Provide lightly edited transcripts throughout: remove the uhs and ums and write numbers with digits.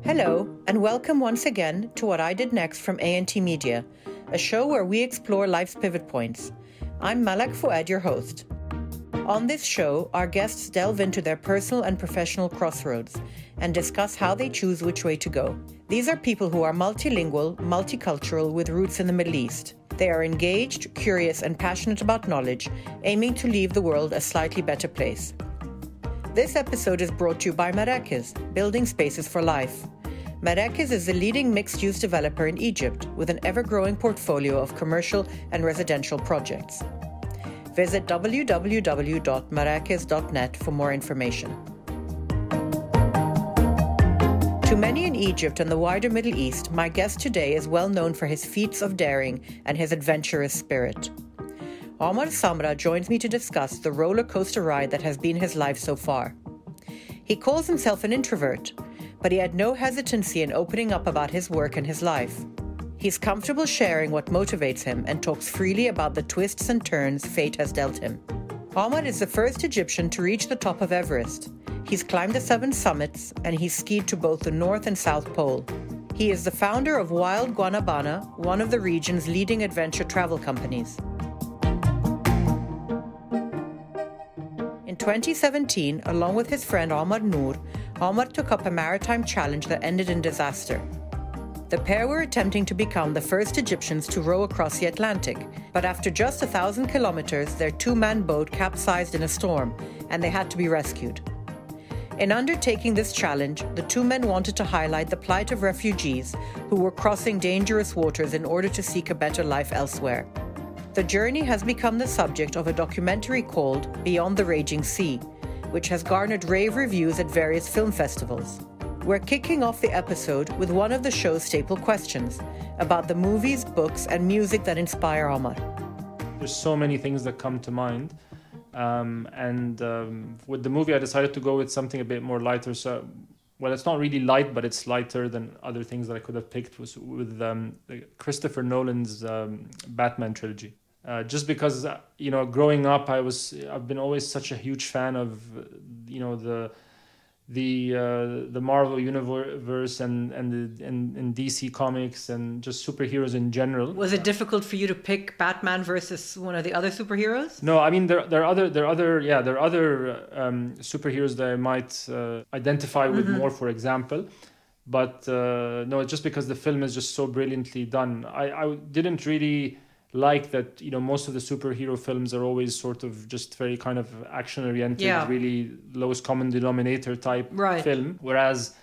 Hello, and welcome once again to What I Did Next from A&T Media, a show where we explore life's pivot points. I'm Malak Fouad, your host. On this show, our guests delve into their personal and professional crossroads and discuss how they choose which way to go. These are people who are multilingual, multicultural, with roots in the Middle East. They are engaged, curious, and passionate about knowledge, aiming to leave the world a slightly better place. This episode is brought to you by Marrakech, Building Spaces for Life. Marrakech is the leading mixed-use developer in Egypt, with an ever-growing portfolio of commercial and residential projects. Visit www.marrakech.net for more information. To many in Egypt and the wider Middle East, my guest today is well known for his feats of daring and his adventurous spirit. Omar Samra joins me to discuss the roller coaster ride that has been his life so far. He calls himself an introvert, but he had no hesitancy in opening up about his work and his life. He's comfortable sharing what motivates him and talks freely about the twists and turns fate has dealt him. Omar is the first Egyptian to reach the top of Everest. He's climbed the 7 summits, and he's skied to both the North and South Pole. He is the founder of Wild Guanabana, one of the region's leading adventure travel companies. In 2017, along with his friend Omar Noor, Omar took up a maritime challenge that ended in disaster. The pair were attempting to become the first Egyptians to row across the Atlantic, but after just 1,000 kilometers, their 2-man boat capsized in a storm, and they had to be rescued. In undertaking this challenge, the 2 men wanted to highlight the plight of refugees who were crossing dangerous waters in order to seek a better life elsewhere. The journey has become the subject of a documentary called Beyond the Raging Sea, which has garnered rave reviews at various film festivals. We're kicking off the episode with one of the show's staple questions about the movies, books, and music that inspire Omar. There's so many things that come to mind. With the movie, I decided to go with something a bit more lighter. So, well, it's not really light, but it's lighter than other things that I could have picked. Was with Christopher Nolan's Batman trilogy. Just because growing up, I've been always such a huge fan of the Marvel universe and DC comics and just superheroes in general. Was it difficult for you to pick Batman versus one of the other superheroes? No, I mean there are other superheroes that I might identify with more, for example. But no, it's just because the film is just so brilliantly done. I didn't really like that, most of the superhero films are always sort of just very kind of action-oriented, really lowest common denominator type film. Whereas,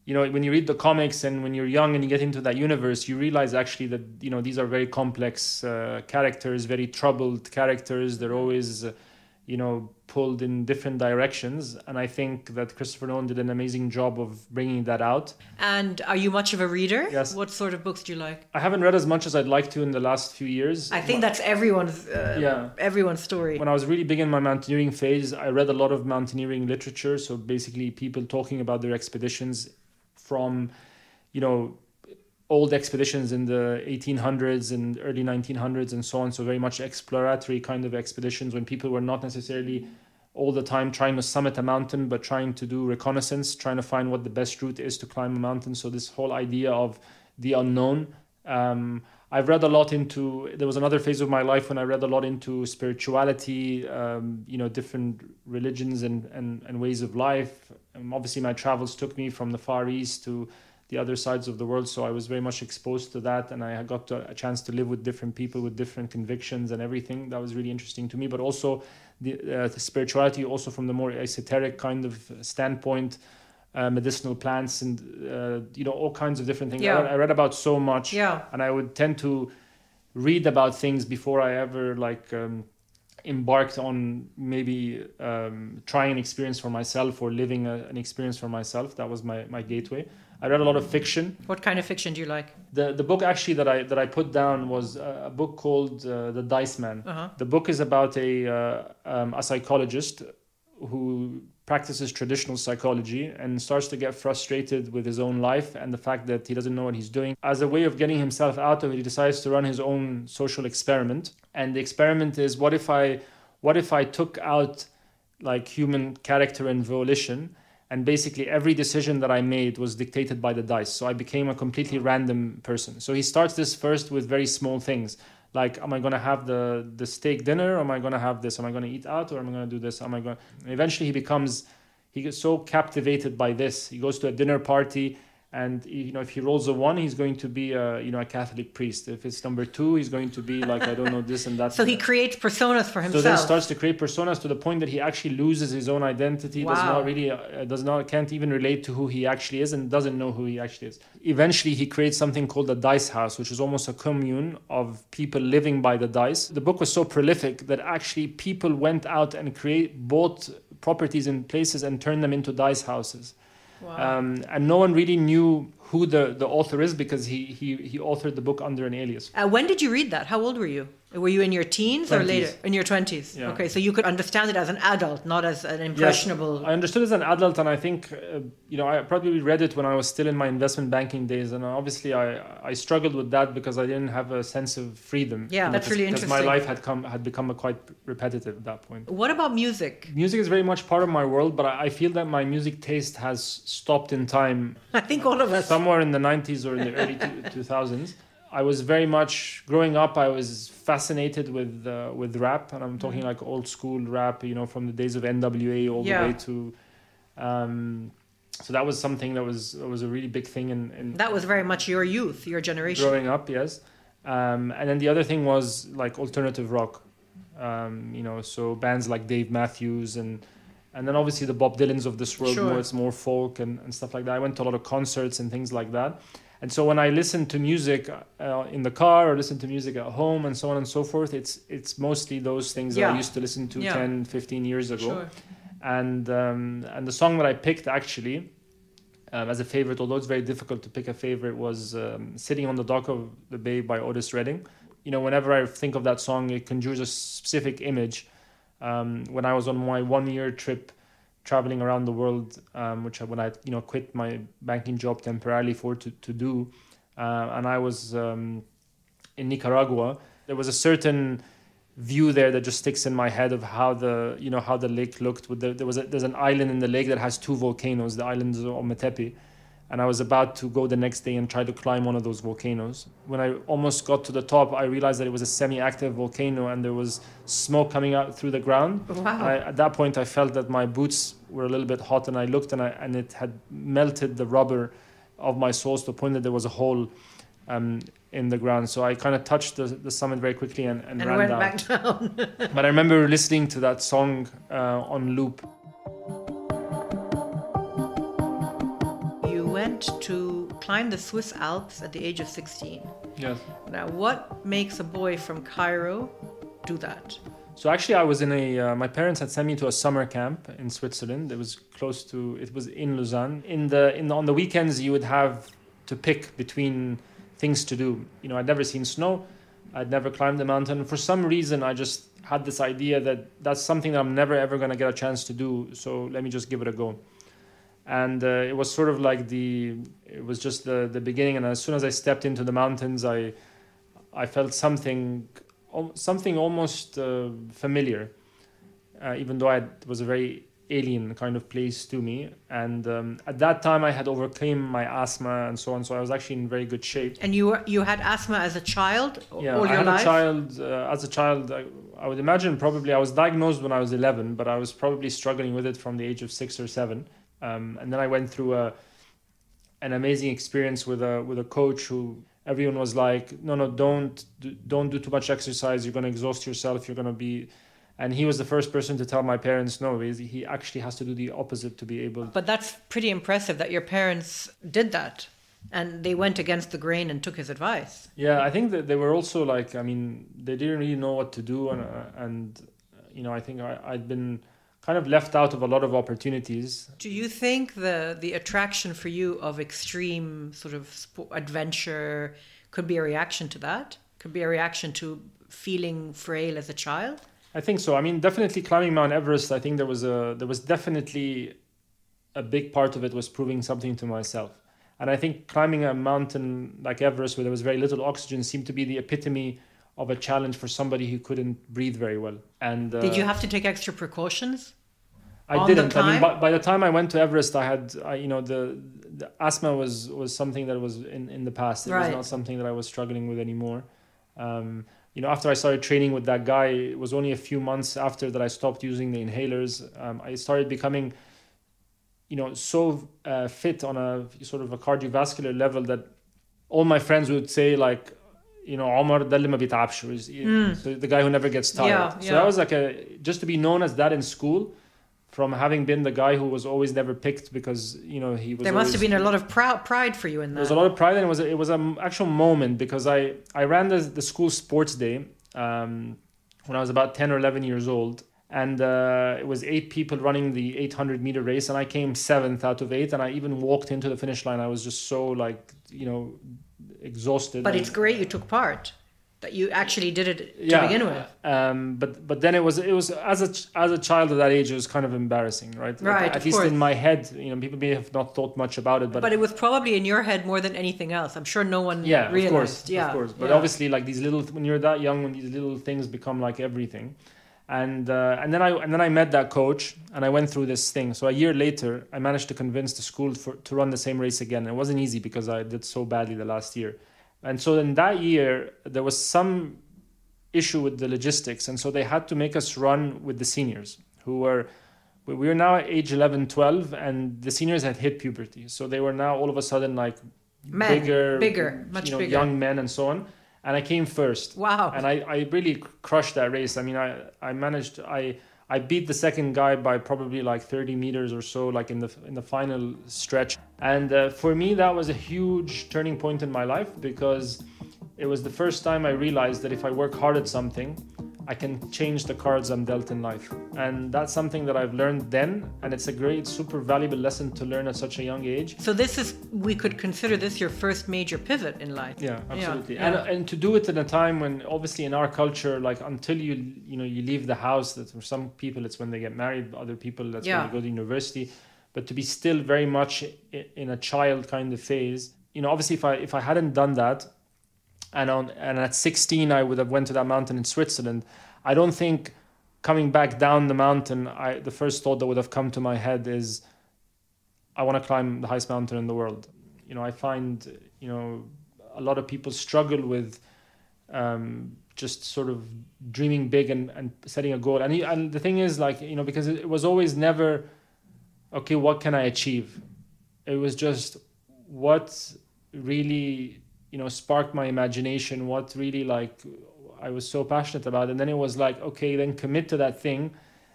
when you read the comics and when you're young and you get into that universe, you realize actually that, these are very complex characters, very troubled characters. They're always, pulled in different directions. And I think that Christopher Nolan did an amazing job of bringing that out. And are you much of a reader? Yes. What sort of books do you like? I haven't read as much as I'd like to in the last few years. I think that's everyone's story. When I was really big in my mountaineering phase, I read a lot of mountaineering literature. So basically people talking about their expeditions from, old expeditions in the 1800s and early 1900s and so on. So very much exploratory kind of expeditions when people were not necessarily all the time trying to summit a mountain, but trying to do reconnaissance, trying to find what the best route is to climb a mountain. So this whole idea of the unknown. I've read a lot there was another phase of my life when I read a lot into spirituality, different religions and ways of life. Obviously my travels took me from the Far East to the other sides of the world, so I was very much exposed to that, and I got a chance to live with different people with different convictions and everything. That was really interesting to me, but also the spirituality also from the more esoteric kind of standpoint, medicinal plants and all kinds of different things. I read about so much, and I would tend to read about things before I ever embarked on maybe trying an experience for myself or living an experience for myself. That was my gateway. I read a lot of fiction. What kind of fiction do you like? The book actually that I put down was a book called The Dice Man. Uh-huh. The book is about a psychologist who practices traditional psychology and starts to get frustrated with his own life and the fact that he doesn't know what he's doing. As a way of getting himself out of it, he decides to run his own social experiment. And the experiment is, what if I took out human character and volition And basically every decision that I made was dictated by the dice. So I became a completely random person. So he starts this first with very small things. Like, am I going to have the steak dinner? Or am I going to have this? Am I going to eat out? Or am I going to do this? Eventually he gets so captivated by this. He goes to a dinner party, and if he rolls a 1, he's going to be a Catholic priest. If it's number 2, he's going to be like, I don't know, this and that. So he creates personas for himself. So then starts to create personas to the point that he actually loses his own identity. Wow. Can't even relate to who he actually is, and doesn't know who he actually is. Eventually he creates something called the Dice House, which is almost a commune of people living by the dice. The book was so prolific that actually people went out and bought properties in places and turned them into dice houses. Wow. And no one really knew who the author is, because he authored the book under an alias. When did you read that? How old were you? Were you in your teens 20s. or later? In your 20s? Yeah. Okay, so you could understand it as an adult, not as an impressionable... Yes, I understood as an adult, and I think, I probably read it when I was still in my investment banking days, and obviously I struggled with that because I didn't have a sense of freedom. Yeah, that's really interesting. Because my life had become quite repetitive at that point. What about music? Music is very much part of my world, but I feel that my music taste has stopped in time. I think all of us. Somewhere in the 90s or in the early 2000s. I was very much, growing up, I was fascinated with rap, and I'm talking like old school rap, from the days of NWA all the way to... so that was something that was a really big thing. In that was very much your youth, your generation. Growing up, yes. And then the other thing was like alternative rock. So bands like Dave Matthews and then obviously the Bob Dylans of this world, where it's more folk and stuff like that. I went to a lot of concerts and things like that. And so when I listen to music in the car or listen to music at home and so on and so forth, it's mostly those things that I used to listen to 10, 15 years ago. Sure. And the song that I picked actually as a favorite, although it's very difficult to pick a favorite, was Sitting on the Dock of the Bay by Otis Redding. Whenever I think of that song, it conjures a specific image. When I was on my 1-year trip traveling around the world, when I quit my banking job temporarily to do, and I was in Nicaragua, there was a certain view there that just sticks in my head of how the lake looked. There's an island in the lake that has 2 volcanoes, the islands of Ometepe, and I was about to go the next day and try to climb one of those volcanoes. When I almost got to the top, I realized that it was a semi-active volcano and there was smoke coming out through the ground. Wow. At that point, I felt that my boots were a little bit hot, and I looked and it had melted the rubber of my soles to the point that there was a hole in the ground. So I kind of touched the summit very quickly and ran went down. back down. But I remember listening to that song on loop. Went to climb the Swiss Alps at the age of 16. Yes. Now, what makes a boy from Cairo do that? So actually, I was in my parents had sent me to a summer camp in Switzerland. It was in Lausanne. On the weekends, you would have to pick between things to do. I'd never seen snow. I'd never climbed the mountain. For some reason, I just had this idea that that's something that I'm never ever going to get a chance to do. So let me just give it a go. And it was sort of like it was just the beginning. And as soon as I stepped into the mountains, I felt something almost familiar, even though it was a very alien kind of place to me. And at that time, I had overcome my asthma and so on. So I was actually in very good shape. And you had asthma as a child? Yeah, all I your had life? As a child, I would imagine probably I was diagnosed when I was 11, but I was probably struggling with it from the age of 6 or 7. And then I went through an amazing experience with a coach who everyone was like, no, don't do too much exercise. You're going to exhaust yourself. You're going to be... And he was the first person to tell my parents, no, he actually has to do the opposite to be able... But that's pretty impressive that your parents did that. And they went against the grain and took his advice. Yeah, I think that they were also like, they didn't really know what to do. And I think I'd been... kind of left out of a lot of opportunities. Do you think the attraction for you of extreme sort of adventure could be a reaction to that? Could be a reaction to feeling frail as a child? I think so. Definitely climbing Mount Everest, I think there was definitely a big part of it was proving something to myself. And I think climbing a mountain like Everest, where there was very little oxygen, seemed to be the epitome of a challenge for somebody who couldn't breathe very well. And did you have to take extra precautions? I didn't. I mean, by the time I went to Everest, the asthma was something that was in the past. It was not something that I was struggling with anymore. After I started training with that guy, it was only a few months after that I stopped using the inhalers. I started becoming, so fit on a sort of a cardiovascular level that all my friends would say like, Omar ده اللي ما بيتعبش, so the guy who never gets tired. So that was like just to be known as that in school, from having been the guy who was always never picked because, he was. There must have been a lot of pride for you in that. There was a lot of pride, and it was an actual moment because I ran the school sports day when I was about 10 or 11 years old. And it was 8 people running the 800-meter race, and I came 7th out of 8. And I even walked into the finish line. I was just so exhausted. But it's great you took part. That you actually did it to begin with. But then it was as a child of that age, it was kind of embarrassing, right? Right. At least in my head, people may have not thought much about it, but it was probably in your head more than anything else. I'm sure no one realized. Of course. But obviously, like these little, when you're that young, when these little things become like everything, and then I met that coach, and I went through this thing. So a year later, I managed to convince the school to run the same race again. It wasn't easy because I did so badly the last year. And so in that year, there was some issue with the logistics. And so they had to make us run with the seniors we were now at age 11, 12, and the seniors had hit puberty. So they were now all of a sudden like bigger, much bigger, young men and so on. And I came first. Wow. And I really crushed that race. I mean, I beat the second guy by probably like 30 meters or so, like in the final stretch. And for me, that was a huge turning point in my life because it was the first time I realized that if I work hard at something, I can change the cards I'm dealt in life. And that's something that I've learned then. And it's a great, super valuable lesson to learn at such a young age. So we could consider this your first major pivot in life. Yeah, absolutely. Yeah. And to do it in a time when obviously in our culture, like until you leave the house, that for some people it's when they get married, other people that's when they go to university. But to be still very much in a child kind of phase, obviously if I hadn't done that, and at 16 I would have went to that mountain in Switzerland, I don't think coming back down the mountain, the first thought that would have come to my head is, I want to climb the highest mountain in the world. I find, a lot of people struggle with just sort of dreaming big and setting a goal. And the thing is, like, because it was always never, okay, what can I achieve? It was just what really, sparked my imagination, what really I was so passionate about. And then it was like, okay, then commit to that thing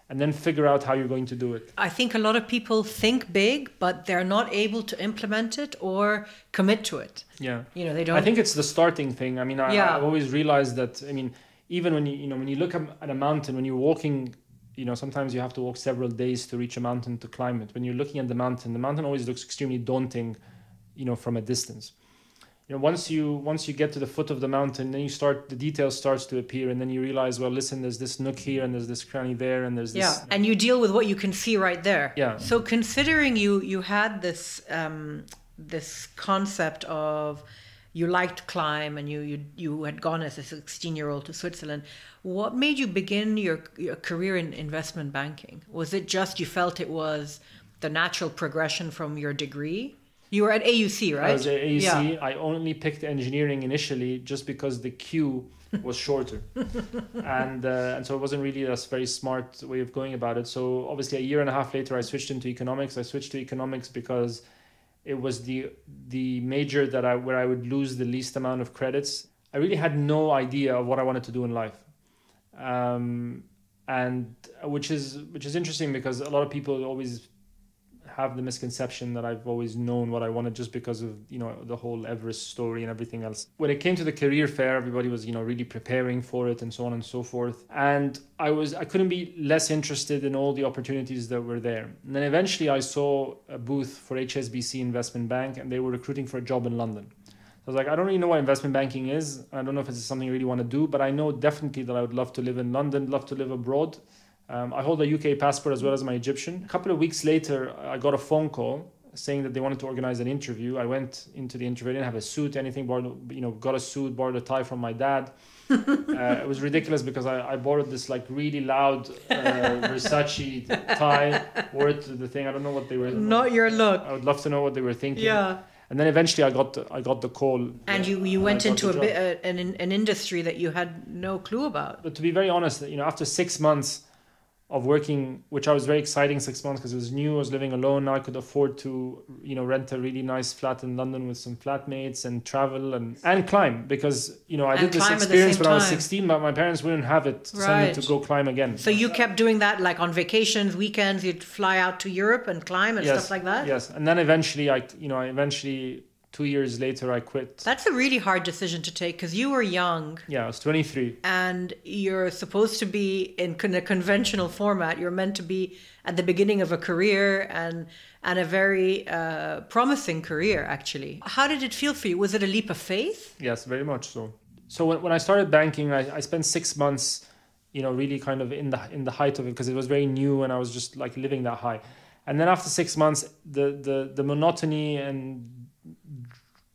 and then figure out how you're going to do it. I think a lot of people think big, but they're not able to implement it or commit to it. Yeah. They don't. I think it's the starting thing. I mean, I've always realized that, even when when you look at a mountain, when you're walking, sometimes you have to walk several days to reach a mountain to climb it. When you're looking at the mountain always looks extremely daunting, from a distance. Once you get to the foot of the mountain, then the detail starts to appear, and then you realize, well, listen, there's this nook here, and there's this cranny there, and there's this. Yeah, and you deal with what you can see right there. Yeah. So considering you had this this concept of you liked to climb, and you had gone as a 16-year-old to Switzerland, what made you begin your career in investment banking? Was it just you felt it was the natural progression from your degree? You were at AUC, right? I was at AUC. Yeah. I only picked engineering initially just because the queue was shorter. and so it wasn't really a very smart way of going about it. So obviously a year and a half later, I switched into economics. I switched to economics because it was the major where I would lose the least amount of credits. I really had no idea of what I wanted to do in life. And which is interesting because a lot of people always have the misconception that I've always known what I wanted just because of the whole Everest story and everything else. When it came to the career fair, everybody was really preparing for it and so on and so forth, and I couldn't be less interested in all the opportunities that were there. And then eventually I saw a booth for HSBC Investment Bank, and they were recruiting for a job in London. So I was like, I don't really know what investment banking is. I don't know if it's something I really want to do, but I know definitely that I would love to live in London, love to live abroad. I hold a UK passport as well as my Egyptian. A couple of weeks later, I got a phone call saying that they wanted to organize an interview. I went into the interview. I didn't have a suit, anything. Got a suit, borrowed a tie from my dad. It was ridiculous because I borrowed this like really loud Versace tie, wore it to the thing. I don't know what they were. Not your look. I would love to know what they were thinking. Yeah. And then eventually I got the call. And you went into an industry that you had no clue about. But to be very honest, after 6 months of working, which I was very exciting 6 months because it was new, I was living alone. Now I could afford to, rent a really nice flat in London with some flatmates and travel and climb because, I did this experience when I was 16, but my parents wouldn't have it, send me to go climb again. So you kept doing that like on vacations, weekends, you'd fly out to Europe and climb and stuff like that? Yes. And then eventually, 2 years later, I quit. That's a really hard decision to take because you were young. Yeah, I was 23. And you're supposed to be in a conventional format. You're meant to be at the beginning of a career and a very promising career, actually. How did it feel for you? Was it a leap of faith? Yes, very much so. So when I started banking, I spent 6 months, really kind of in the height of it because it was very new and I was just like living that high. And then after 6 months, the monotony and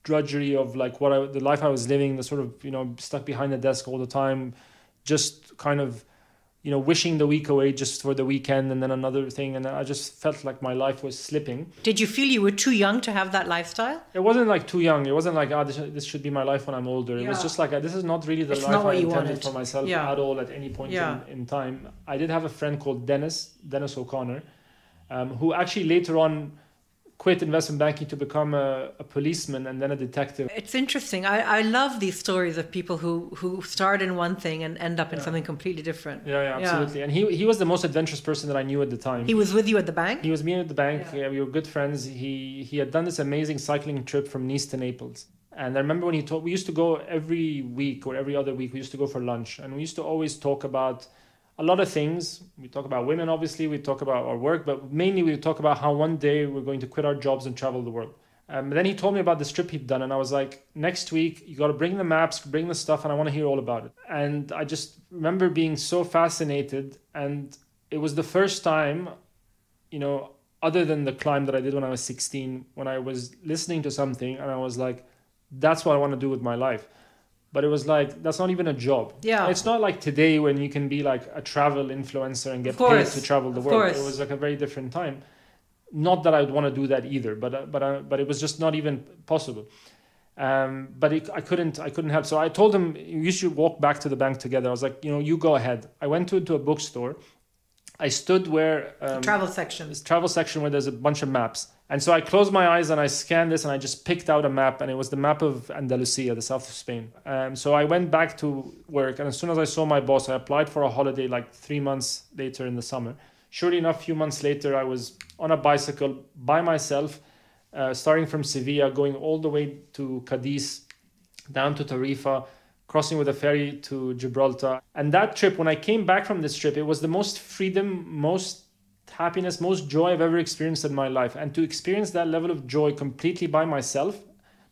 drudgery of like the life I was living, the sort of, stuck behind the desk all the time, just kind of, wishing the week away just for the weekend and then another thing. And I just felt like my life was slipping. Did you feel you were too young to have that lifestyle? It wasn't like too young. It wasn't like, this should be my life when I'm older. It was just like, this is not really the life I intended for myself at all at any point in time. I did have a friend called Dennis O'Connor, who actually later on quit investment banking to become a policeman and then a detective. It's interesting. I love these stories of people who start in one thing and end up in something completely different. Yeah, absolutely. And he was the most adventurous person that I knew at the time. He was with you at the bank? He was me at the bank. Yeah, we were good friends. He had done this amazing cycling trip from Nice to Naples. And I remember when we used to go every week or every other week, we used to go for lunch. And we used to always talk about a lot of things. We talk about women, obviously. We talk about our work, but mainly we talk about how one day we're going to quit our jobs and travel the world. Then he told me about this trip he'd done, and I was like, next week, you got to bring the maps, bring the stuff, and I want to hear all about it. And I just remember being so fascinated, and it was the first time, other than the climb that I did when I was 16, when I was listening to something, and I was like, that's what I want to do with my life. But it was like, that's not even a job. Yeah. It's not like today when you can be like a travel influencer and get paid to travel the world. It was like a very different time. Not that I would want to do that either, but it was just not even possible. But I couldn't help. So I told him, you should walk back to the bank together. I was like, you go ahead. I went into a bookstore. I stood where... travel section. This travel section where there's a bunch of maps. And so I closed my eyes and I scanned this and I just picked out a map, and it was the map of Andalusia, the south of Spain. So I went back to work, and as soon as I saw my boss, I applied for a holiday like 3 months later in the summer. Surely enough, a few months later, I was on a bicycle by myself, starting from Sevilla, going all the way to Cadiz, down to Tarifa, crossing with a ferry to Gibraltar. And that trip, when I came back from this trip, it was the most freedom, most happiness, most joy I've ever experienced in my life. And to experience that level of joy completely by myself,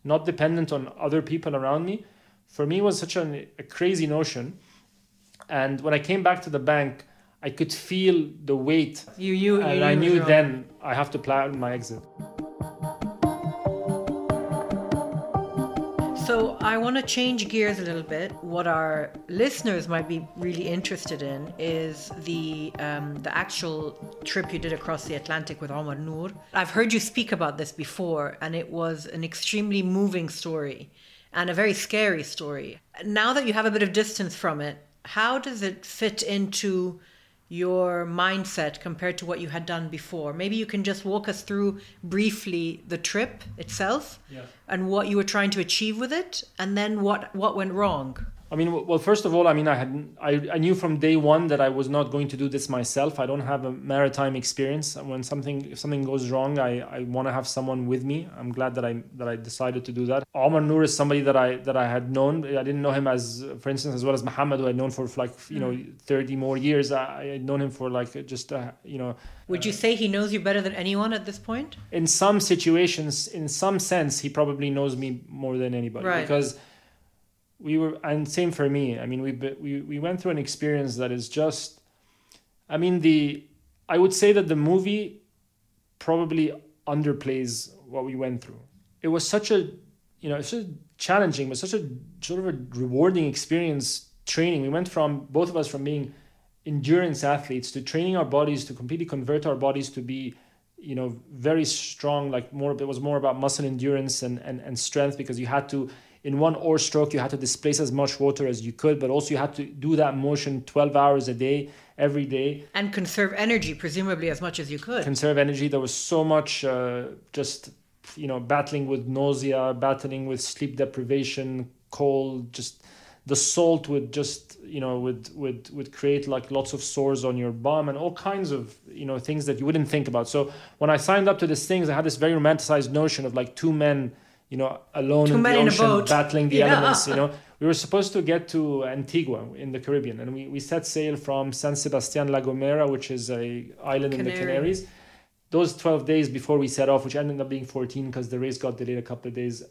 not dependent on other people around me, for me was such a crazy notion. And when I came back to the bank, I could feel the weight. I knew then I have to plan my exit. So I want to change gears a little bit. What our listeners might be really interested in is the actual trip you did across the Atlantic with Omar Noor. I've heard you speak about this before, and it was an extremely moving story and a very scary story. Now that you have a bit of distance from it, how does it fit into your mindset compared to what you had done before? Maybe you can just walk us through briefly the trip itself and what you were trying to achieve with it, and then what went wrong. I mean, well, first of all, I mean, I knew from day one that I was not going to do this myself. I don't have a maritime experience. If something goes wrong, I want to have someone with me. I'm glad that I decided to do that. Omar Noor is somebody that I had known. I didn't know him for instance, as well as Muhammad, who I'd known for like 30 more years. I had known him for like just Would you say he knows you better than anyone at this point? In some situations, in some sense, he probably knows me more than anybody, because and same for me. I mean, we went through an experience that is just, I mean, I would say that the movie probably underplays what we went through. It was such a, it's such challenging, but such a sort of a rewarding experience training. We went from, both of us, from being endurance athletes to training our bodies to completely convert our bodies to be, very strong, it was more about muscle endurance and strength, because you had to, in one oar stroke, you had to displace as much water as you could, but also you had to do that motion 12 hours a day, every day. And conserve energy, presumably, as much as you could. Conserve energy. There was so much battling with nausea, battling with sleep deprivation, cold, just the salt would just, would create lots of sores on your bum and all kinds of, things that you wouldn't think about. So when I signed up to these things, I had this very romanticized notion of two men, alone in the ocean, battling the elements, We were supposed to get to Antigua in the Caribbean, and we set sail from San Sebastián La Gomera, which is an island in the Canaries. Those 12 days before we set off, which ended up being 14 because the race got delayed a couple of days,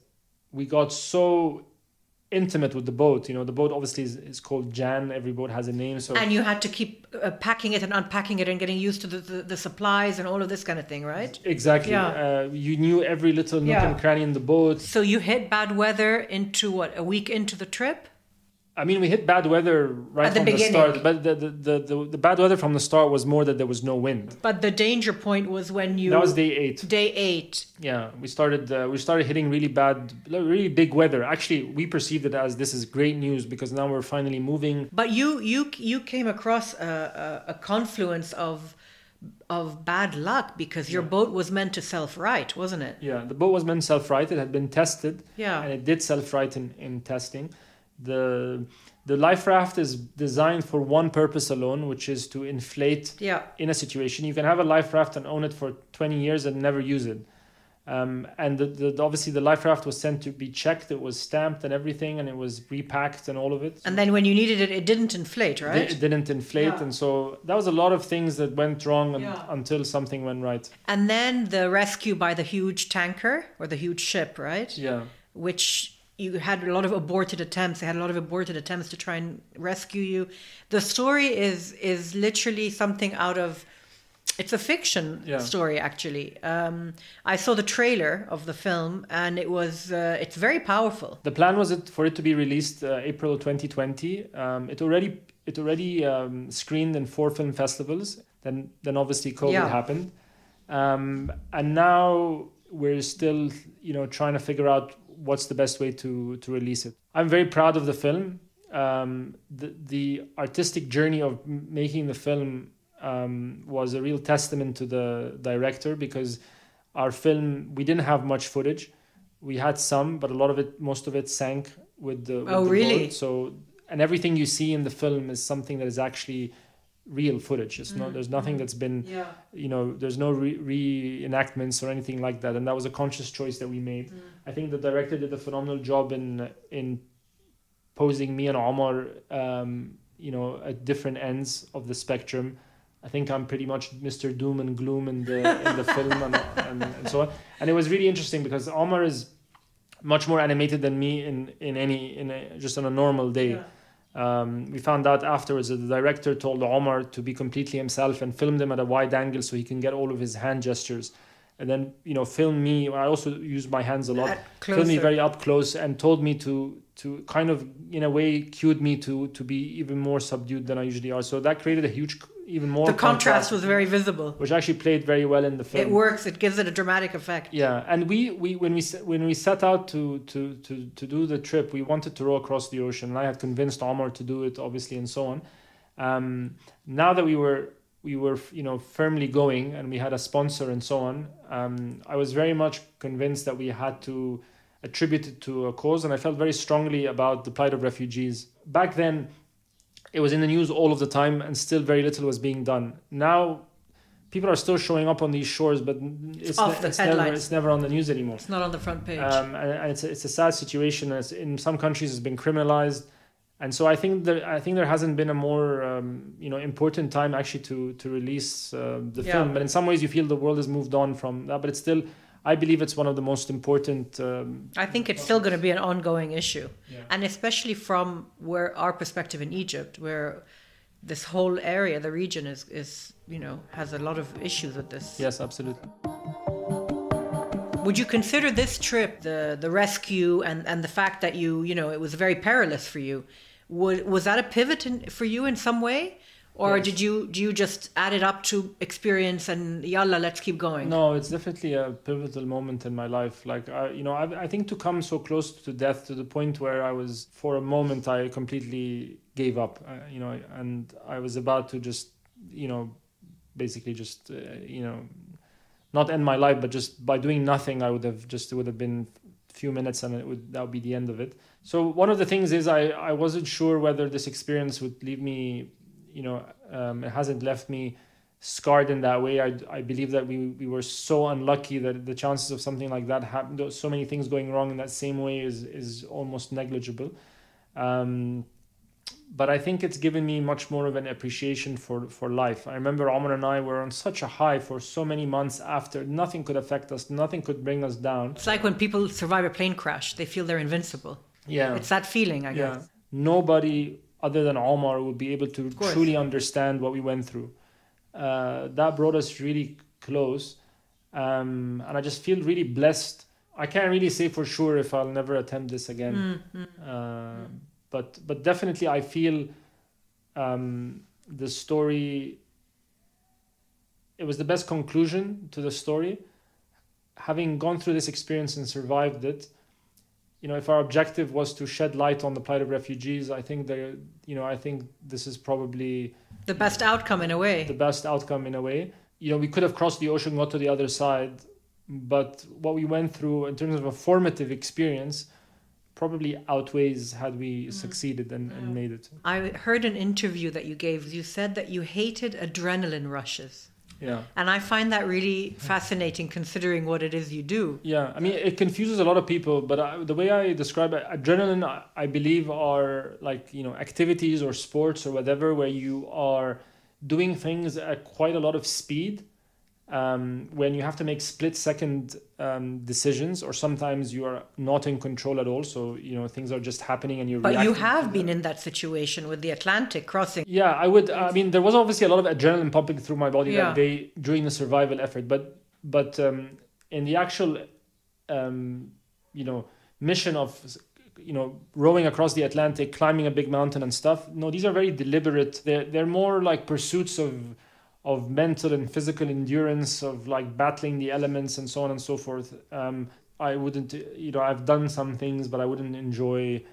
we got so intimate with the boat. The boat obviously is called Jan. Every boat has a name. And you had to keep packing it and unpacking it and getting used to the supplies and all of this kind of thing, right? Exactly. Yeah. You knew every little nook and cranny in the boat. So you hit bad weather into a week into the trip? I mean, we hit bad weather right from the start, but the bad weather from the start was more that there was no wind. But the danger point was when you... That was day 8. Day 8. Yeah, we started hitting really big weather. Actually, we perceived it as this is great news because now we're finally moving. But you came across a confluence of bad luck because your boat was meant to self-right, wasn't it? Yeah, the boat was meant to self-right. It had been tested. Yeah. And it did self-right in testing. The life raft is designed for one purpose alone, which is to inflate in a situation. You can have a life raft and own it for 20 years and never use it. And obviously the life raft was sent to be checked. It was stamped and everything, and it was repacked and all of it. And then when you needed it, it didn't inflate, right? It didn't inflate. Yeah. And so that was a lot of things that went wrong until something went right. And then the rescue by the huge tanker or the huge ship, right? Yeah. Which... you had a lot of aborted attempts. They had a lot of aborted attempts to try and rescue you. The story is literally something out of... It's a fiction story, actually. I saw the trailer of the film, and it's very powerful. The plan was for it to be released April 2020. It already screened in 4 film festivals. Then obviously COVID happened. And now we're still, trying to figure out what's the best way to release it. I'm very proud of the film. The artistic journey of making the film was a real testament to the director, because our film, we didn't have much footage. We had some, but most of it sank with the really? boat. So, and everything you see in the film is something that is actually real footage. It's not. There's nothing that's been. There's no reenactments or anything like that. And that was a conscious choice that we made. I think the director did a phenomenal job in posing me and Omar, at different ends of the spectrum. I think I'm pretty much Mr. Doom and Gloom in the film and so on. And it was really interesting because Omar is much more animated than me just on a normal day. Yeah. We found out afterwards that the director told Omar to be completely himself and filmed him at a wide angle so he can get all of his hand gestures. And then, film me. I also use my hands a lot. Film me very up close and told me to kind of, in a way, cued me to be even more subdued than I usually are. So that created a huge, even more. The contrast was very visible, which actually played very well in the film. It works. It gives it a dramatic effect. Yeah, and when we set out to do the trip, we wanted to row across the ocean. And I had convinced Omar to do it, obviously, and so on. Now that we were firmly going and we had a sponsor and so on, I was very much convinced that we had to attribute it to a cause, and I felt very strongly about the plight of refugees. Back then, it was in the news all of the time and still very little was being done. Now, people are still showing up on these shores, but it's never on the news anymore. It's not on the front page. And it's a sad situation. In some countries, it's been criminalized. And so I think there hasn't been a more important time actually to release the film. But in some ways, you feel the world has moved on from that. But it's still, I believe it's one of the most important. I think it's still going to be an ongoing issue, and especially from where our perspective in Egypt, where this whole area, the region is has a lot of issues with this. Yes, absolutely. Would you consider this trip, the rescue and the fact that it was very perilous for you, was that a pivot for you in some way? Or Yes. do you just add it up to experience and yalla, let's keep going? No, it's definitely a pivotal moment in my life. Like, I think to come so close to death, to the point where for a moment, I completely gave up, and I was about to just, basically just, not end my life, but just by doing nothing, it would have been a few minutes and that would be the end of it. So one of the things is I wasn't sure whether this experience would leave me, it hasn't left me scarred in that way. I believe that we were so unlucky that the chances of something like that happened, so many things going wrong in that same way is almost negligible. But I think it's given me much more of an appreciation for life. I remember Omar and I were on such a high for so many months after. Nothing could affect us. Nothing could bring us down. It's like when people survive a plane crash, they feel they're invincible. Yeah. It's that feeling, I guess. Nobody other than Omar would be able to truly understand what we went through. That brought us really close. And I just feel really blessed. I can't really say for sure if I'll never attempt this again. But definitely I feel the story, it was the best conclusion to the story. Having gone through this experience and survived it, if our objective was to shed light on the plight of refugees, I think this is probably the best outcome in a way. We could have crossed the ocean, got to the other side, but what we went through in terms of a formative experience probably outweighs had we succeeded and made it. I heard an interview that you gave. You said that you hated adrenaline rushes. Yeah. And I find that really fascinating considering what it is you do. Yeah, I mean, it confuses a lot of people, but the way I describe it, adrenaline, I believe, are like, activities or sports or whatever, where you are doing things at quite a lot of speed, when you have to make split-second decisions, or sometimes you are not in control at all. So, things are just happening and you're reacting. But you have been in that situation with the Atlantic crossing. Yeah, I mean, there was obviously a lot of adrenaline pumping through my body that day during the survival effort. But in the actual, mission of, rowing across the Atlantic, climbing a big mountain and stuff, no, these are very deliberate. They're more like pursuits of mental and physical endurance, of like battling the elements and so on and so forth. I wouldn't, I've done some things, but I wouldn't enjoy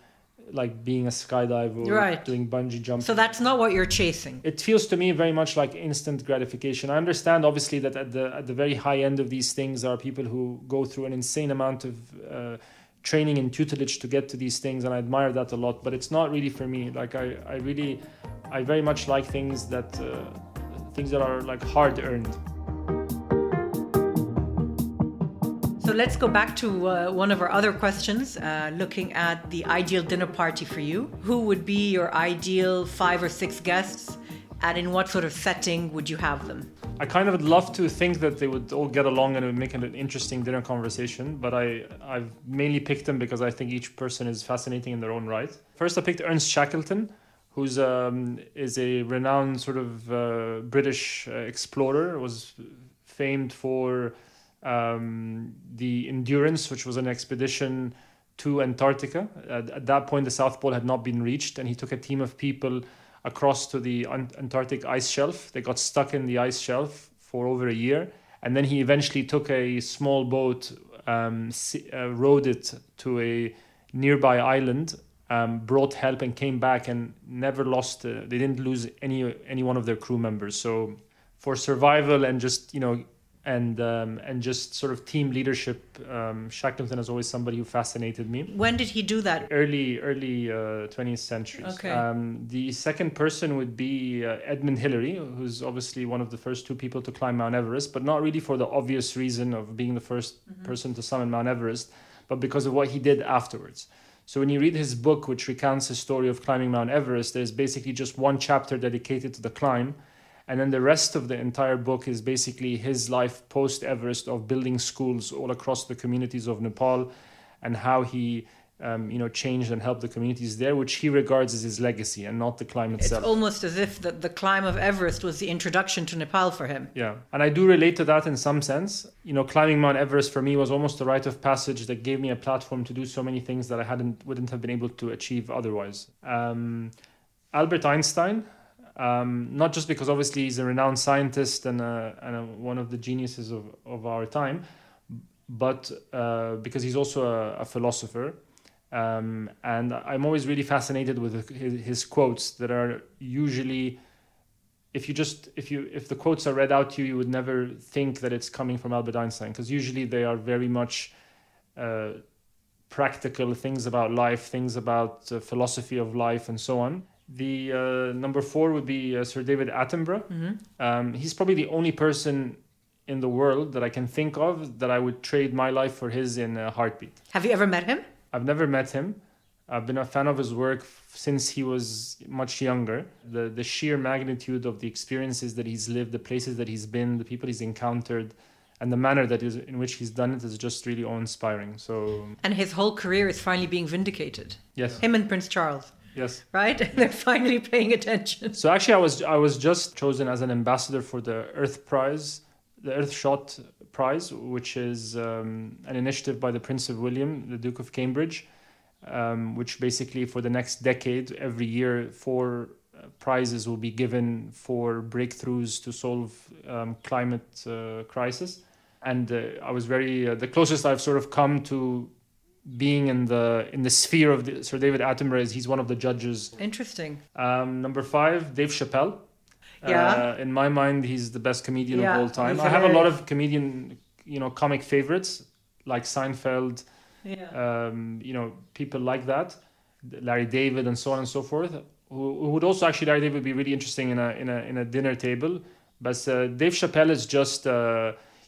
like being a skydiver or doing bungee jumping. So that's not what you're chasing. It feels to me very much like instant gratification. I understand obviously that at the very high end of these things are people who go through an insane amount of training and tutelage to get to these things, and I admire that a lot, but it's not really for me. Like I very much like things that are like hard earned. So let's go back to one of our other questions, looking at the ideal dinner party for you. Who would be your ideal 5 or 6 guests, and in what sort of setting would you have them? I kind of would love to think that they would all get along and it would make an interesting dinner conversation, but I've mainly picked them because I think each person is fascinating in their own right. First, I picked Ernest Shackleton, who's is a renowned sort of British explorer, was famed for the Endurance, which was an expedition to Antarctica. At that point, the South Pole had not been reached, and he took a team of people across to the Antarctic ice shelf. They got stuck in the ice shelf for over a year, and then he eventually took a small boat, rowed it to a nearby island, brought help and came back and never lost. They didn't lose any one of their crew members. So for survival and just and just sort of team leadership, Shackleton is always somebody who fascinated me. When did he do that? Early 20th century. Okay. The second person would be Edmund Hillary, who's obviously one of the first 2 people to climb Mount Everest, but not really for the obvious reason of being the first person to summit Mount Everest, but because of what he did afterwards. So when you read his book, which recounts his story of climbing Mount Everest, there's basically just one chapter dedicated to the climb. And then the rest of the entire book is basically his life post-Everest, of building schools all across the communities of Nepal, and how he changed and helped the communities there, which he regards as his legacy and not the climb itself. It's almost as if the climb of Everest was the introduction to Nepal for him. Yeah, and I do relate to that in some sense. Climbing Mount Everest for me was almost a rite of passage that gave me a platform to do so many things that I wouldn't have been able to achieve otherwise. Albert Einstein, not just because obviously he's a renowned scientist and one of the geniuses of our time, but because he's also a philosopher. And I'm always really fascinated with his quotes that are usually, if the quotes are read out to you, you would never think that it's coming from Albert Einstein, because usually they are very much practical things about life, things about philosophy of life, and so on. The number 4 would be Sir David Attenborough. Mm-hmm. He's probably the only person in the world that I can think of that I would trade my life for his in a heartbeat. Have you ever met him? I've never met him. I've been a fan of his work since he was much younger. The sheer magnitude of the experiences that he's lived, the places that he's been, the people he's encountered, and the manner in which he's done it is just really awe-inspiring. And his whole career is finally being vindicated. Yes. Him and Prince Charles. Yes. Right? They're finally paying attention. So actually I was just chosen as an ambassador for the Earth Prize, the Earthshot Prize, which is an initiative by the Prince of William, the Duke of Cambridge, which basically for the next decade, every year, 4 prizes will be given for breakthroughs to solve climate crisis. And I was the closest I've sort of come to being in the sphere of Sir David Attenborough is he's one of the judges. Interesting. Number 5, Dave Chappelle. Yeah. In my mind, he's the best comedian of all time. I have a lot of comic favorites like Seinfeld, people like that, Larry David, and so on and so forth. Who would also actually, Larry David would be really interesting in a dinner table. But Dave Chappelle is just.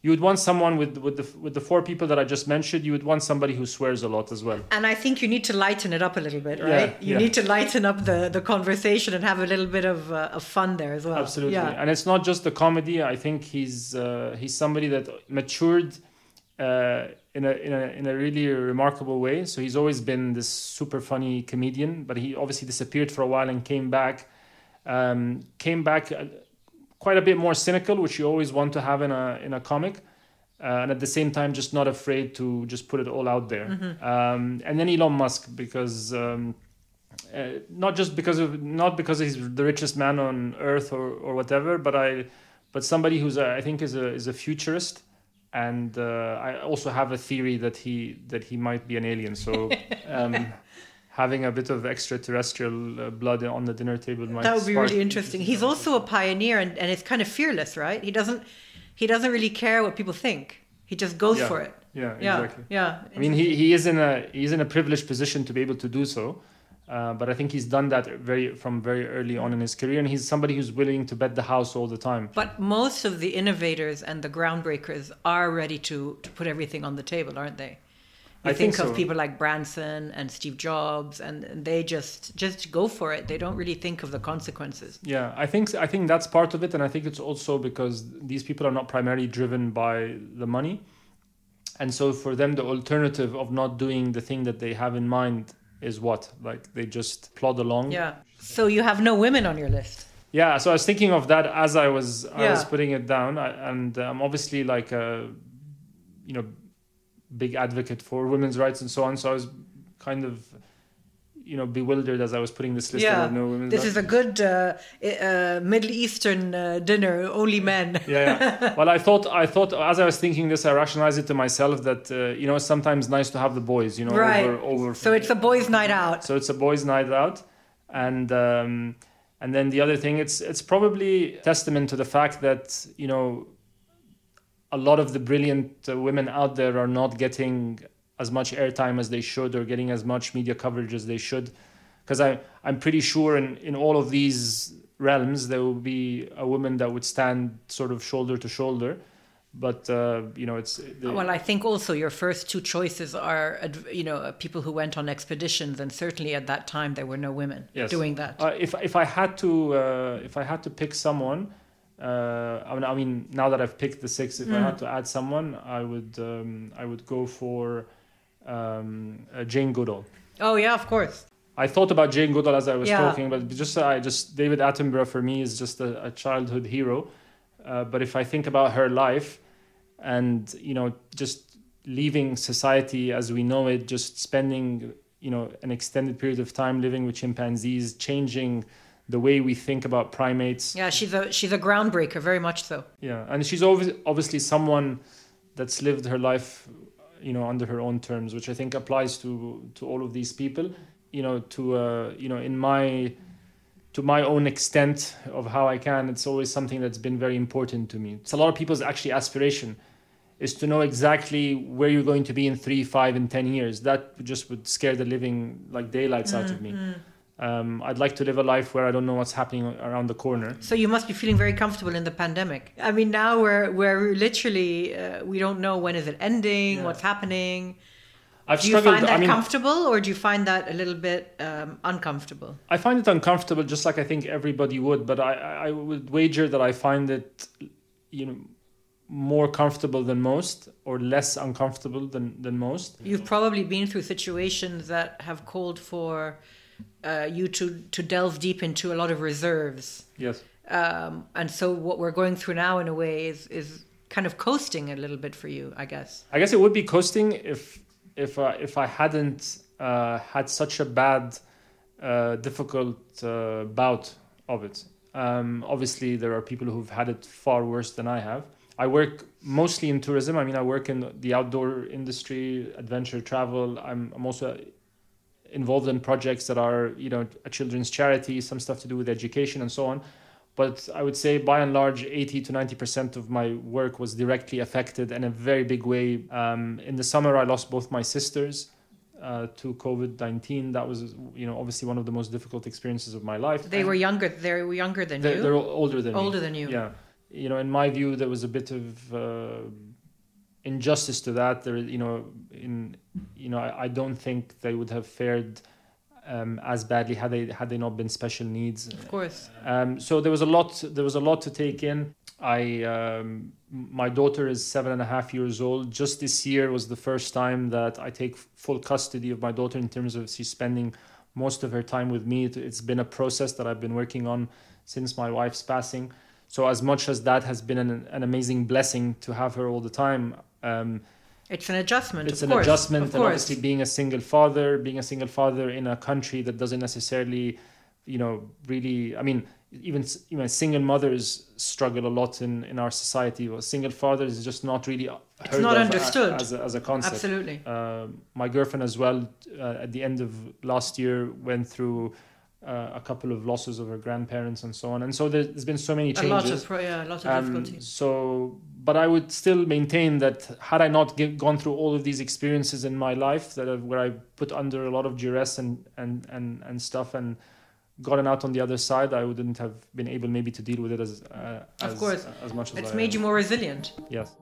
You would want someone with the 4 people that I just mentioned. You would want somebody who swears a lot as well. And I think you need to lighten it up a little bit, right? You need to lighten up the conversation and have a little bit of fun there as well. Absolutely. Yeah. And it's not just the comedy. I think he's somebody that matured in a really remarkable way. So he's always been this super funny comedian, but he obviously disappeared for a while and came back. Quite a bit more cynical, which you always want to have in a comic, and at the same time just not afraid to just put it all out there. Mm-hmm. And then Elon Musk, because not because he's the richest man on earth or whatever, but somebody who's I think is a futurist, and I also have a theory that he might be an alien. So. Having a bit of extraterrestrial blood on the dinner table might. That would be really interesting. He's also a pioneer, and it's kind of fearless, right? He doesn't really care what people think. He just goes for it. Yeah, exactly. Yeah. I mean, he's in a privileged position to be able to do so, but I think he's done that from very early on in his career, and he's somebody who's willing to bet the house all the time. But most of the innovators and the groundbreakers are ready to put everything on the table, aren't they? I think of people like Branson and Steve Jobs, and they just go for it. They don't really think of the consequences. Yeah, I think that's part of it, and I think it's also because these people are not primarily driven by the money, and so for them the alternative of not doing the thing that they have in mind is what? Like they just plod along. Yeah. So you have no women on your list. Yeah. So I was thinking of that as I was putting it down, and I'm obviously like a, big advocate for women's rights and so on. So I was kind of, bewildered as I was putting this list. Yeah, of no women's this rights. is a good Middle Eastern dinner, only men. Yeah. Well, I thought as I was thinking this, I rationalized it to myself that it's sometimes nice to have the boys, right. over. So it's a boys' night out. And then the other thing, it's probably testament to the fact that a lot of the brilliant women out there are not getting as much airtime as they should, or getting as much media coverage as they should. Because I'm pretty sure in all of these realms, there will be a woman that would stand sort of shoulder to shoulder. But, Well, I think also your first 2 choices are, people who went on expeditions. And certainly at that time, there were no women doing that. If I had to pick someone, I mean, now that I've picked the 6, if I had to add someone, I would go for Jane Goodall. Oh, yeah, of course. I thought about Jane Goodall as I was Yeah. talking, but David Attenborough for me is just a childhood hero. But if I think about her life and, just leaving society as we know it, just spending, an extended period of time living with chimpanzees, changing the way we think about primates. Yeah, she's a groundbreaker, very much so. Yeah, and she's obviously someone that's lived her life, under her own terms, which I think applies to all of these people. To my own extent of how I can, it's always something that's been very important to me. It's a lot of people's actually aspiration is to know exactly where you're going to be in 3, 5, and 10 years. That just would scare the living like daylights out of me. I'd like to live a life where I don't know what's happening around the corner. So you must be feeling very comfortable in the pandemic. I mean, now we're literally, we don't know when is it ending, what's happening. Do you find that comfortable, or do you find that a little bit uncomfortable? I find it uncomfortable, just like I think everybody would, but I would wager that I find it, more comfortable than most, or less uncomfortable than most. You've probably been through situations that have called for you to delve deep into a lot of reserves. Yes. And so what we're going through now, in a way, is kind of coasting a little bit for you, I guess. I guess it would be coasting if I hadn't had such a bad, difficult bout of it. Obviously, there are people who've had it far worse than I have. I work mostly in tourism. I mean, I work in the outdoor industry, adventure travel. I'm also involved in projects that are, a children's charity, some stuff to do with education and so on. But I would say by and large, 80 to 90% of my work was directly affected in a very big way. In the summer, I lost both my sisters to COVID-19. That was, obviously one of the most difficult experiences of my life. They were younger than you? They're older than me. Older than you. Yeah. In my view, there was a bit of injustice to that. I don't think they would have fared as badly had they not been special needs. Of course. So there was a lot to take in. My daughter is 7.5 years old. Just this year was the first time that I take full custody of my daughter, in terms of she's spending most of her time with me. It's been a process that I've been working on since my wife's passing. So as much as that has been an amazing blessing to have her all the time, it's an adjustment. It's an adjustment, and obviously being a single father in a country that doesn't necessarily, really. I mean, even single mothers struggle a lot in our society. Well, single father is just not really it's not understood as a concept. Absolutely. My girlfriend as well, at the end of last year, went through a couple of losses of her grandparents and so on, and so there's been so many changes. A lot of difficulties. But I would still maintain that had I not gone through all of these experiences in my life, where I put under a lot of duress and stuff, and gotten out on the other side, I wouldn't have been able maybe to deal with it as much as it's made you more resilient. Yes.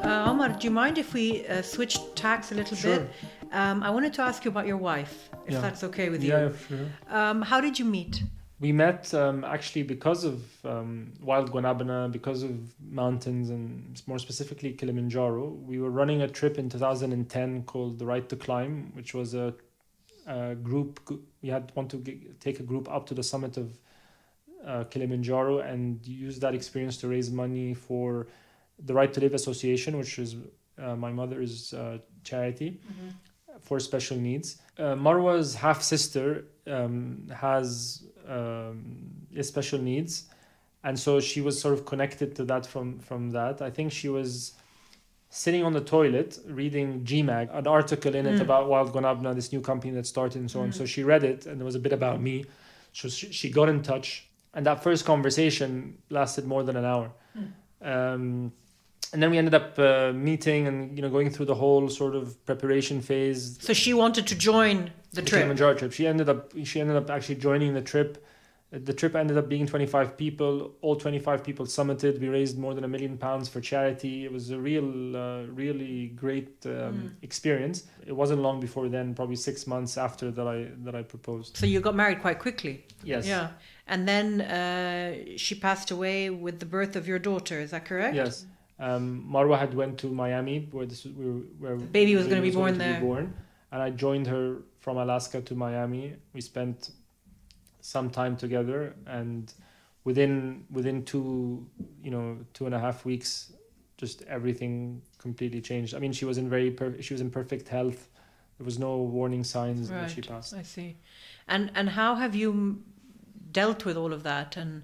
Omar, do you mind if we switch tacks a little bit? I wanted to ask you about your wife, if that's okay with you. Yeah, sure. How did you meet? We met actually because of Wild Guanabana, because of mountains, and more specifically Kilimanjaro. We were running a trip in 2010 called The Right to Climb, which was a group. We want to take a group up to the summit of Kilimanjaro and use that experience to raise money for the Right to Live Association, which is my mother's charity for special needs. Marwa's half-sister has special needs, and so she was sort of connected to that from that. I think she was sitting on the toilet reading GMAG, an article in it about Wild Guanabana, this new company that started and so on. So she read it, and there was a bit about me. So she got in touch, and that first conversation lasted more than an hour. And then we ended up meeting and going through the whole sort of preparation phase. So she wanted to join the trip. Kilimanjaro trip. She ended up actually joining the trip. The trip ended up being 25 people. All 25 people summited. We raised more than £1 million for charity. It was a really great experience. It wasn't long before then, probably 6 months after that I proposed. So you got married quite quickly. Yes. Yeah. And then she passed away with the birth of your daughter. Is that correct? Yes. Marwa had went to Miami where where the baby was going to be born going to there. be born, and I joined her from Alaska to Miami. We spent some time together, and within 2.5 weeks, just everything completely changed. I mean, she was in perfect health. There was no warning signs when she passed. I see. And how have you dealt with all of that and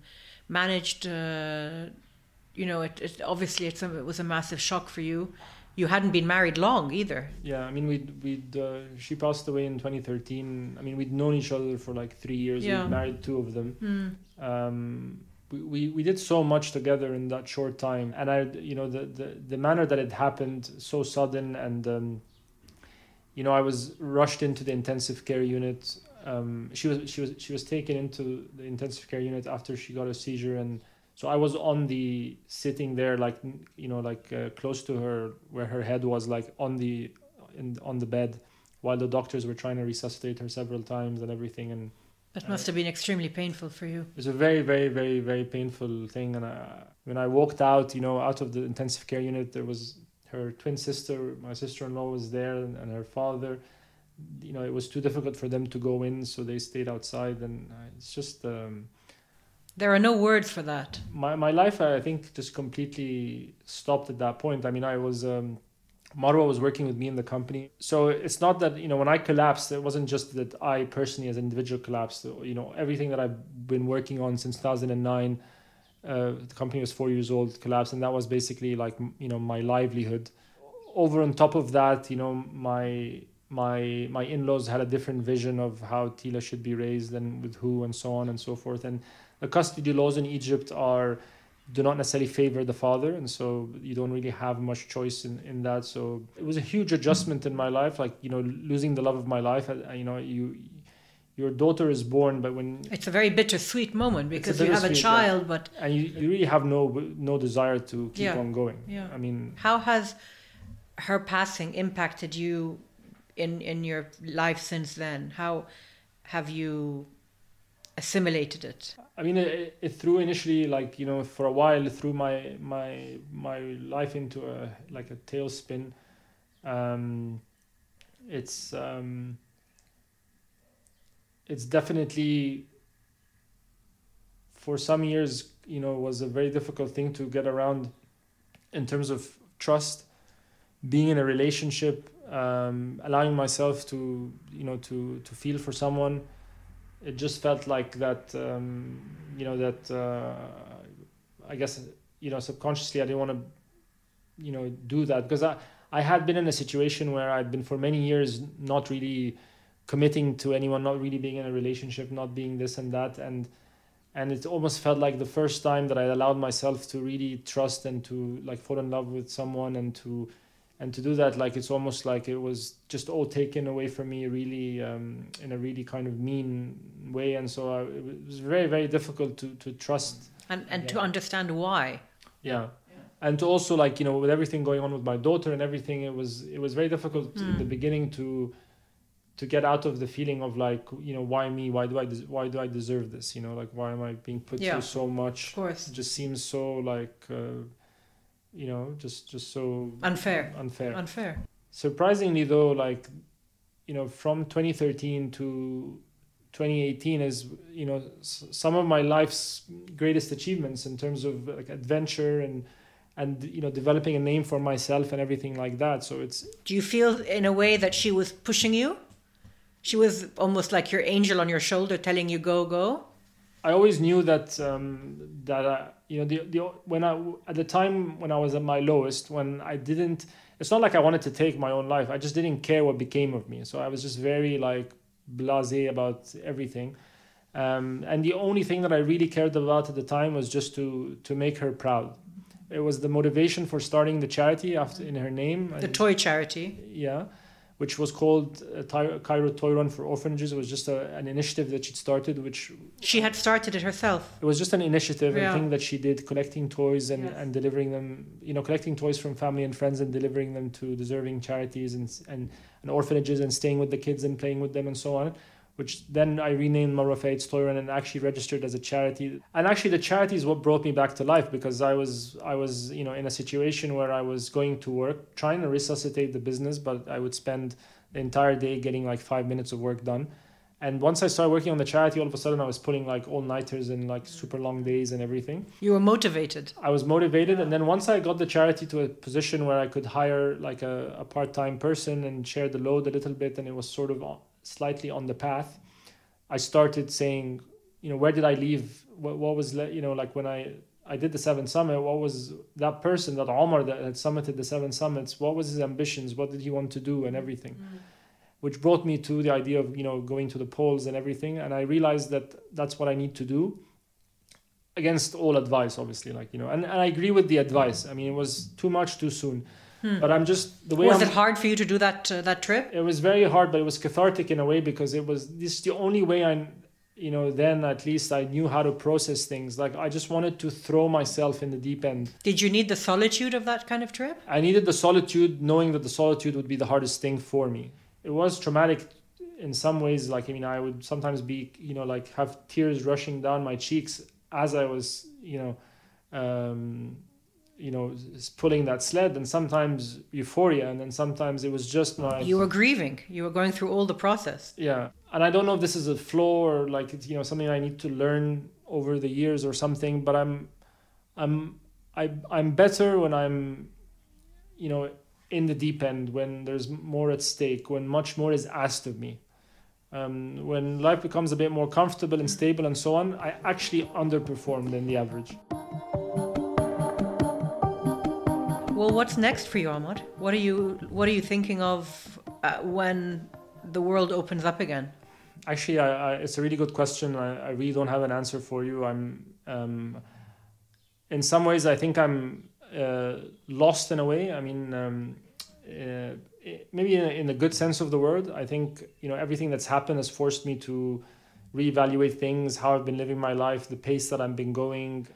managed? It obviously it was a massive shock for you. You hadn't been married long either. Yeah, I mean, she passed away in 2013. I mean, we'd known each other for like 3 years. Yeah. We married 2 of them. We did so much together in that short time, and the manner that it happened, so sudden, and I was rushed into the intensive care unit. She was taken into the intensive care unit after she got a seizure, and so I was sitting there close to her, where her head was, like on the bed, while the doctors were trying to resuscitate her several times and everything. And that must have been extremely painful for you. It was a very, very, very, very painful thing. And when I walked out of the intensive care unit, there was her twin sister, my sister-in-law was there, and her father. It was too difficult for them to go in, so they stayed outside. And it's just... there are no words for that. My life, I think, just completely stopped at that point. I mean, Marwa was working with me in the company. So it's not that, when I collapsed, it wasn't just that I personally as an individual collapsed. Everything that I've been working on since 2009, the company was 4 years old, collapsed. And that was basically like, my livelihood. Over on top of that, my in-laws had a different vision of how Tila should be raised and with who and so on and so forth. And the custody laws in Egypt do not necessarily favor the father, and so you don't really have much choice in that. So it was a huge adjustment in my life, like losing the love of my life. Your daughter is born, but when it's a very bittersweet moment because you have a child, yeah. But and you really have no desire to keep on going. Yeah. I mean, how has her passing impacted you in your life since then? How have you assimilated it? I mean, it threw initially, for a while, it threw my life into a tailspin. It's definitely, for some years, was a very difficult thing to get around in terms of trust, being in a relationship, allowing myself to feel for someone. It just felt like that, I guess, subconsciously I didn't want to, do that, because I had been in a situation where I'd been for many years not really committing to anyone, not really being in a relationship, not being this and that. And it almost felt like the first time that I allowed myself to really trust and to fall in love with someone and to do that, it's almost like it was just all taken away from me really in a really kind of mean way. And so it was very, very difficult to trust. And to understand why. Yeah. And to also with everything going on with my daughter and everything, it was very difficult in the beginning to get out of the feeling of why me? Why do I deserve this? Why am I being put through so much? Of course. It just seems so just so unfair. Surprisingly though, from 2013 to 2018 is some of my life's greatest achievements in terms of adventure and developing a name for myself and everything like that. So it's... Do you feel in a way that she was pushing you? She was almost like your angel on your shoulder telling you go? I always knew that at the time when I was at my lowest, when I didn't, it's not like I wanted to take my own life. I just didn't care what became of me. So I was just very blasé about everything. And the only thing that I really cared about at the time was just to make her proud. It was the motivation for starting the charity in her name. The toy charity. Yeah. Which was called Cairo Toy Run for Orphanages. It was just an initiative that she'd started, which... She had started it herself. It was just an initiative, a thing that she did, collecting toys and delivering them, collecting toys from family and friends and delivering them to deserving charities and orphanages and staying with the kids and playing with them and so on. which then I renamed Marwa Faid Stoyran and actually registered as a charity. And actually the charity is what brought me back to life, because I was in a situation where I was going to work, trying to resuscitate the business, but I would spend the entire day getting like 5 minutes of work done. And once I started working on the charity, all of a sudden I was putting like all-nighters and like super long days and everything. You were motivated. I was motivated. And then once I got the charity to a position where I could hire like a part-time person and share the load a little bit, and it was sort of slightly on the path, I started saying, where did I leave? What was, like when I did the 7 Summit, what was that person, that Omar that had summited the 7 Summits, what was his ambitions? What did he want to do and everything? Which brought me to the idea of, going to the polls and everything. And I realized that that's what I need to do, against all advice, obviously, and I agree with the advice. I mean, it was too much too soon. But I'm just the way. Was it hard for you to do that trip? It was very hard, but it was cathartic in a way, because this is the only way then at least I knew how to process things. Like, I just wanted to throw myself in the deep end. Did you need the solitude of that kind of trip? I needed the solitude, knowing that the solitude would be the hardest thing for me. It was traumatic in some ways. I would sometimes be, have tears rushing down my cheeks as I was, pulling that sled, and sometimes euphoria, and then sometimes it was just You were grieving. You were going through all the process. Yeah. And I don't know if this is a flaw or something I need to learn over the years or something, but I'm better when I'm, in the deep end, when there's more at stake, when much more is asked of me. When life becomes a bit more comfortable and stable and so on, I actually underperform than the average. Well, what's next for you, Ahmad? What are you thinking of when the world opens up again? Actually, it's a really good question. I really don't have an answer for you. I'm, in some ways, I think I'm lost in a way. I mean, maybe in a good sense of the word. I think, everything that's happened has forced me to reevaluate things, how I've been living my life, the pace that I've been going.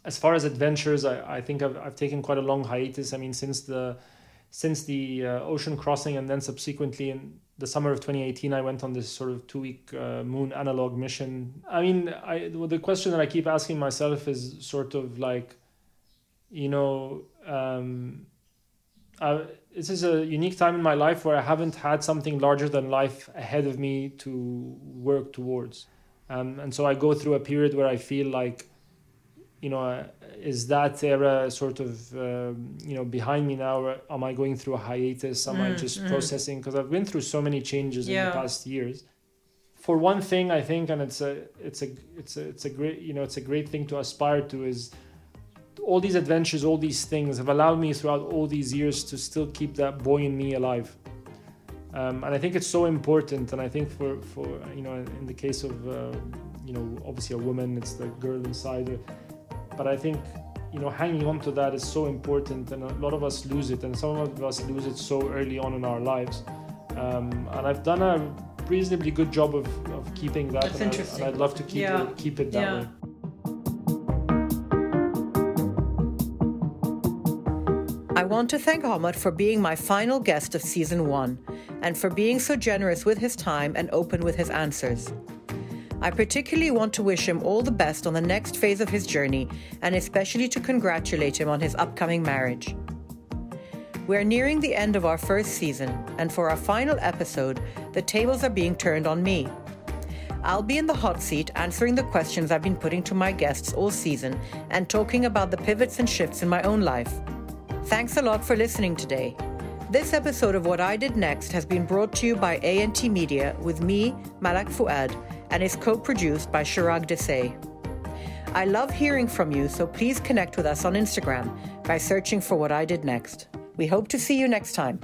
As far as adventures, I think I've taken quite a long hiatus. I mean, since the ocean crossing, and then subsequently in the summer of 2018, I went on this sort of 2-week moon analog mission. I mean, the question that I keep asking myself is sort of like, this is a unique time in my life where I haven't had something larger than life ahead of me to work towards. And so I go through a period where I feel like, is that era sort of, behind me now? Or am I going through a hiatus? Am I just processing? Because I've been through so many changes in the past years. For one thing, I think, and it's a great thing to aspire to, is all these adventures, all these things have allowed me throughout all these years to still keep that boy in me alive. And I think it's so important. And I think for in the case of, obviously a woman, it's the girl inside. But I think, hanging on to that is so important, and a lot of us lose it, and some of us lose it so early on in our lives. And I've done a reasonably good job of keeping that. That's interesting. And I'd love to keep it that way. I want to thank Ahmad for being my final guest of Season 1, and for being so generous with his time and open with his answers. I particularly want to wish him all the best on the next phase of his journey, and especially to congratulate him on his upcoming marriage. We're nearing the end of our first season, and for our final episode, the tables are being turned on me. I'll be in the hot seat answering the questions I've been putting to my guests all season and talking about the pivots and shifts in my own life. Thanks a lot for listening today. This episode of What I Did Next has been brought to you by ANT Media with me, Malak Fuad, and is co-produced by Chirag Desai. I love hearing from you, so please connect with us on Instagram by searching for What I Did Next. We hope to see you next time.